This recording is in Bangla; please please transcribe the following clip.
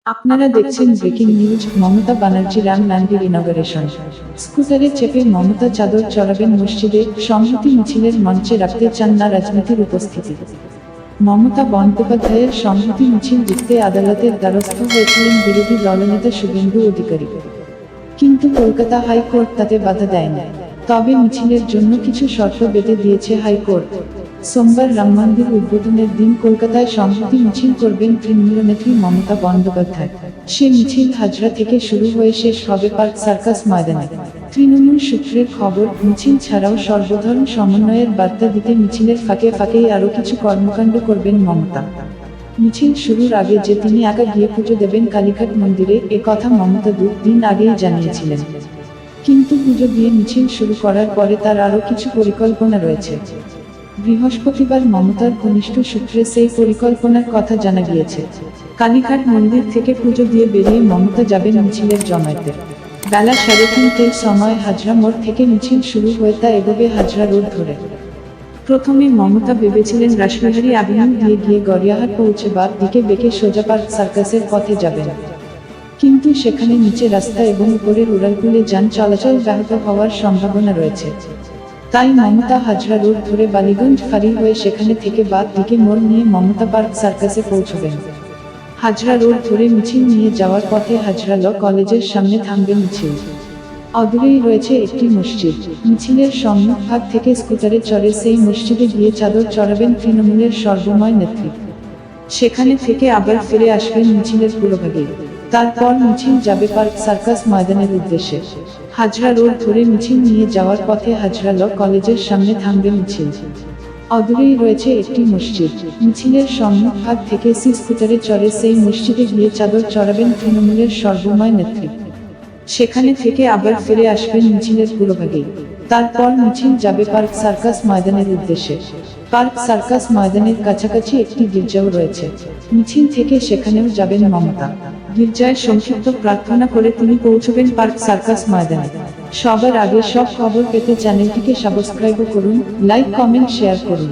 আপনারা দেখছেন ব্রেকিং নিউজ। মমতা ব্যানার্জি রাম মন্দির ইনগরেশন। স্কুটারে চেপে মমতা চাদর চড়াবেন মসজিদে, সংহতি মিছিলের মঞ্চে রাখতে চান না রাজনীতির উপস্থিতি। মমতা বন্দ্যোপাধ্যায়ের সংহতি মিছিল দেখতে আদালতের দ্বারস্থ হয়েছিলেন বিরোধী দলনেতা শুভেন্দু অধিকারী, কিন্তু কলকাতা হাইকোর্ট তাতে বাধা দেয়নি। তবে মিছিলের জন্য কিছু শর্ত বেঁধে দিয়েছে হাইকোর্ট। সোমবার রাম মন্দির উদ্বোধনের দিন কলকাতায় সংহতি মিছিল করবেন তৃণমূল নেত্রী মমতা বন্দ্যোপাধ্যায়। সে মিছিল হাজরা থেকে শুরু হয়ে শেষ হবে পার্ক সার্কাস ময়দানে। তৃণমূল সূত্রের খবর, মিছিল ছাড়াও সর্বধর্ম সমন্বয়ের বার্তা দিতে মিছিলের ফাঁকে ফাঁকেই আরও কিছু কর্মকাণ্ড করবেন মমতা। মিছিল শুরুর আগে যে তিনি একা গিয়ে পুজো দেবেন কালীঘাট মন্দিরে, এ কথা মমতা 2 দিন আগেই জানিয়েছিলেন। কিন্তু পুজো দিয়ে মিছিল শুরু করার পরে তার আরও কিছু পরিকল্পনা রয়েছে। বৃহস্পতিবার মমতার ঘনিষ্ঠ সূত্রে সেই পরিকল্পনার কথা জানা গিয়েছে। কালীঘাট মন্দির থেকে পুজো দিয়ে বেরিয়ে মমতা যাবেন মিছিলের জমায়েতে। বেলা 3:30টার সময় হাজরা মোড় থেকে মিছিল শুরু হয়ে তা এগোবে হাজরা রোড ধরে। প্রথমে মমতা ভেবেছিলেন রাসবিহারী অ্যাভিনিউ দিয়ে গিয়ে গড়িয়াহাট পৌঁছে বাঁ দিকে বেঁকে সোজা পার্ক সার্কাসের পথে যাবেন। কিন্তু সেখানে নিচে রাস্তা এবং উপরের উড়ালপুলে যান চলাচল ব্যাহত হওয়ার সম্ভাবনা রয়েছে। তাই মমতা হাজরা রোড ধরে বালিগঞ্জ ফাঁড়ি হয়ে সেখানে থেকে বাঁ দিকে মোড় নিয়ে মমতা পার্ক সার্কাসে পৌঁছবেন। হাজরা রোড ধরে মিছিল নিয়ে যাওয়ার পথে হাজরা ল কলেজের সামনে থামবে মিছিল। অদূরেই রয়েছে একটি মসজিদ। মিছিলের সম্মুখভাগ থেকে স্কুটারে চড়ে সেই মসজিদে গিয়ে চাদর চড়াবেন তৃণমূলের সর্বময় নেত্রী। সেখানে থেকে আবার ফিরে আসবেন মিছিলের পুরোভাগে। তারপর মিছিল যাবে পার্ক সার্কাস ময়দানের উদ্দেশ্যে। হাজরা রোড ধরে মিছিল নিয়ে যাওয়ার পথে হাজরা ল কলেজের সামনে থামবে মিছিল। অদূরেই রয়েছে একটি মসজিদ। মিছিলের সম্মুখভাগ থেকে স্কুটারে চড়ে সেই মসজিদে গিয়ে চাদর চড়াবেন তৃণমূলের সর্বময় নেত্রী। সেখানে থেকে আবার ফিরে আসবেন মিছিলের পুরোভাগে। তারপর মিছিল যাবে পার্ক সার্কাস ময়দানের উদ্দেশ্যে। পার্ক সার্কাস ময়দানের কাছাকাছি একটি গির্জাও রয়েছে। মিছিল থেকে সেখানেও যাবেন মমতা। গির্জায় সংক্ষিপ্ত প্রার্থনা করে তিনি পৌঁছবেন পার্ক সার্কাস ময়দানে। সবার আগে সব খবর পেতে চ্যানেলটিকে সাবস্ক্রাইব করুন, লাইক, কমেন্ট, শেয়ার করুন।